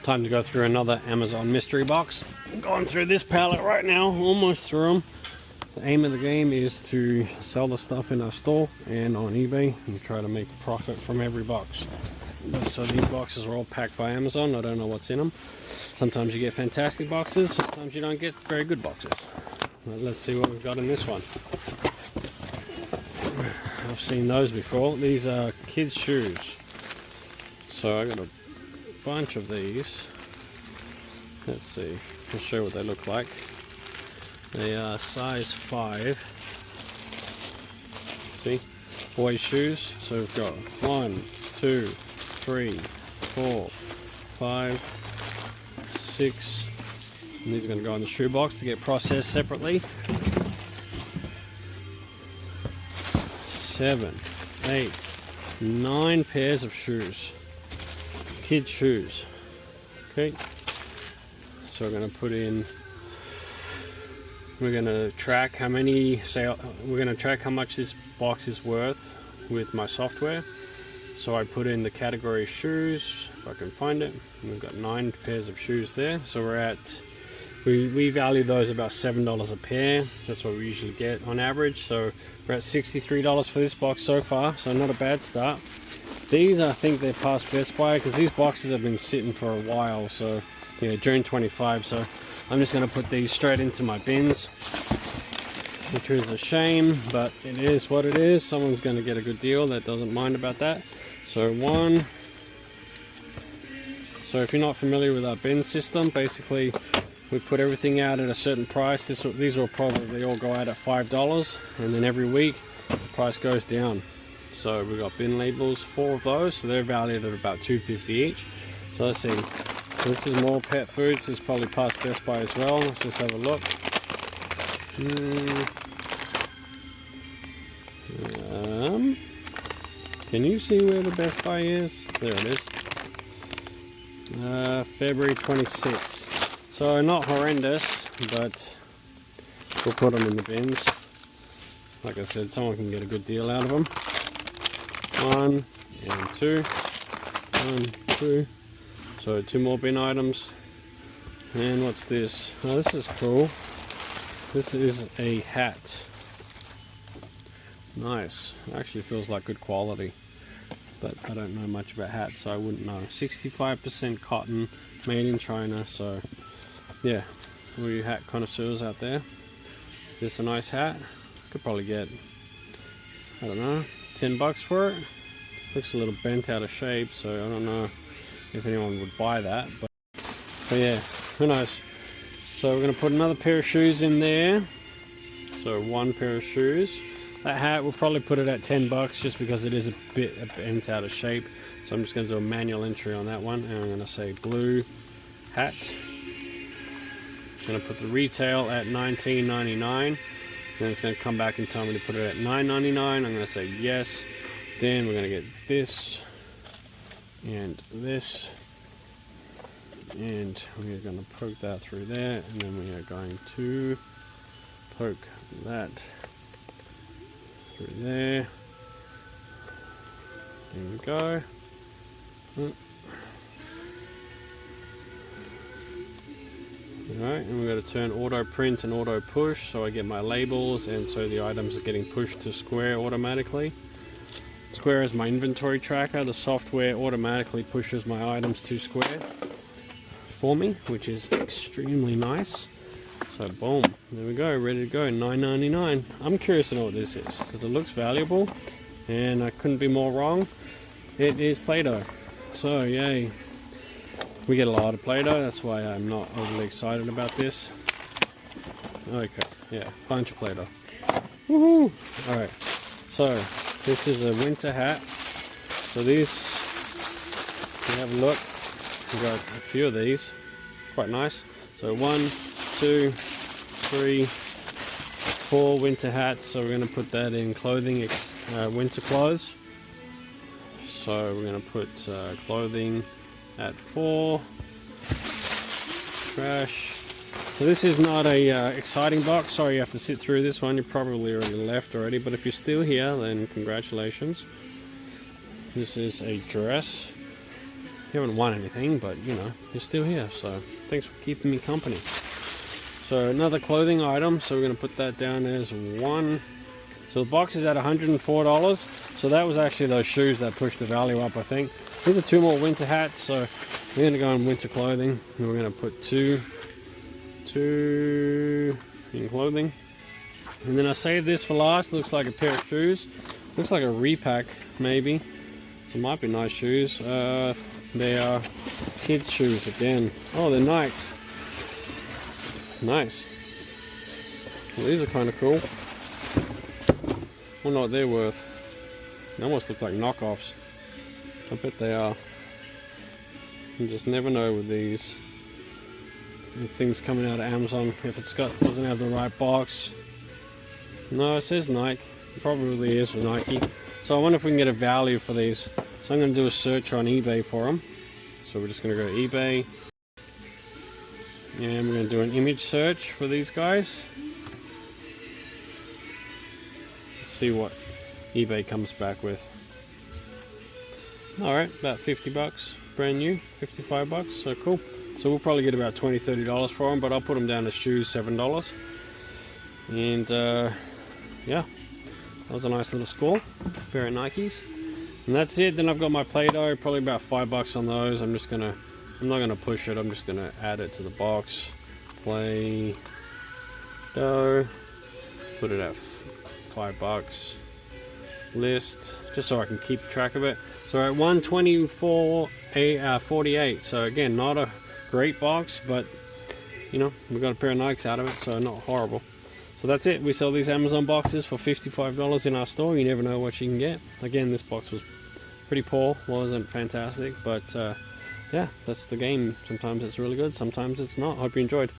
Time to go through another Amazon mystery box. I'm going through this pallet right now, almost through them. The aim of the game is to sell the stuff in our store and on eBay and try to make a profit from every box. So these boxes are all packed by Amazon. I don't know what's in them. Sometimes you get fantastic boxes, sometimes you don't get very good boxes. Let's see what we've got in this one. I've seen those before. These are kids' shoes. So I got a bunch of these. Let's see, I'll show you what they look like. They are size 5. See, boys' shoes. So we've got 1, 2, 3, 4, 5, 6. And these are going to go in the shoe box to get processed separately. 7, 8, 9 pairs of shoes. Kids' shoes. Okay. So we're going to put in. We're going to track how many sale. We're going to track how much this box is worth with my software. So I put in the category shoes, if I can find it. And we've got 9 pairs of shoes there. So we're at. We value those about $7 a pair. That's what we usually get on average. So we're at $63 for this box so far. So not a bad start. These, I think they're past Best Buy because these boxes have been sitting for a while. So yeah, June 25. So I'm just going to put these straight into my bins, which is a shame, but it is what it is. Someone's going to get a good deal that doesn't mind about that. So one. So if you're not familiar with our bin system, basically we put everything out at a certain price. These will probably all go out at $5, and then every week the price goes down. So we've got bin labels, 4 of those, so they're valued at about $2.50 each. So let's see, this is more pet foods. This is probably past Best Buy as well. Let's just have a look. Can you see where the Best Buy is? There it is. February 26th. So not horrendous, but we'll put them in the bins. Like I said, someone can get a good deal out of them. 1 and 2. 1, 2. So 2 more bin items. And what's this? Oh, this is cool. This is a hat. Nice. Actually feels like good quality. But I don't know much about hats, so I wouldn't know. 65% cotton, made in China. So yeah, all you hat connoisseurs out there. Is this a nice hat? Could probably get, I don't know, $10 for it. Looks a little bent out of shape, so I don't know if anyone would buy that. But yeah, who knows. So we're going to put another pair of shoes in there. So 1 pair of shoes. That hat, we'll probably put it at $10 just because it is a bit bent out of shape. So I'm just going to do a manual entry on that one, and I'm going to say blue hat. I'm going to put the retail at $19.99. Then it's going to come back and tell me to put it at $9.99. I'm going to say yes. Then we're going to get this and this, and we're going to poke that through there, and then we are going to poke that through there. There we go. Alright, and we've got to turn auto print and auto push so I get my labels, and so the items are getting pushed to Square automatically. Square is my inventory tracker. The software automatically pushes my items to Square for me, which is extremely nice. So boom, there we go, ready to go, $9.99. I'm curious to know what this is because it looks valuable, and I couldn't be more wrong. It is Play-Doh. So yay. We get a lot of Play-Doh, that's why I'm not overly excited about this. Okay, yeah, bunch of Play-Doh. Woohoo! Alright, so this is a winter hat. So these, you have a look, we've got a few of these, quite nice. So 1, 2, 3, 4 winter hats. So we're going to put that in clothing, winter clothes. So we're going to put clothing at 4. Trash. So this is not a exciting box. Sorry you have to sit through this one. You probably already left already, but if you're still here, then congratulations. This is a dress. You haven't won anything, but you know, you're still here, so thanks for keeping me company. So another clothing item, so we're going to put that down as 1. So the box is at $104, so that was actually those shoes that pushed the value up, I think. These are 2 more winter hats, so we're going to go in winter clothing, and we're going to put 2 in clothing. And then I saved this for last. Looks like a pair of shoes. Looks like a repack, maybe. So it might be nice shoes. They are kids' shoes again. Oh, they're Nikes. Nice. Well, these are kind of cool. I wonder what they're worth. They almost look like knockoffs. I bet they are. You just never know with these things coming out of Amazon. If it's doesn't have the right box. No, it says Nike. It probably is for Nike. So I wonder if we can get a value for these. So I'm going to do a search on eBay for them. So we're just going to go to eBay. And we're going to do an image search for these guys. Let's see what eBay comes back with. Alright, about 50 bucks. Brand new. 55 bucks. So cool. So we'll probably get about $20-30 for them. But I'll put them down as shoes, $7. And yeah, that was a nice little score. Pair of Nikes. And that's it. Then I've got my Play-Doh, probably about $5 on those. I'm not gonna push it, I'm just gonna add it to the box. Play-Doh. Put it at $5. List, just so I can keep track of it. So at 124.48. So again, not a great box, but you know, we got a pair of Nikes out of it, so not horrible. So that's it. We sell these Amazon boxes for $55 in our store. You never know what you can get. Again, this box was pretty poor, wasn't fantastic, but yeah, that's the game. Sometimes it's really good, sometimes it's not. Hope you enjoyed.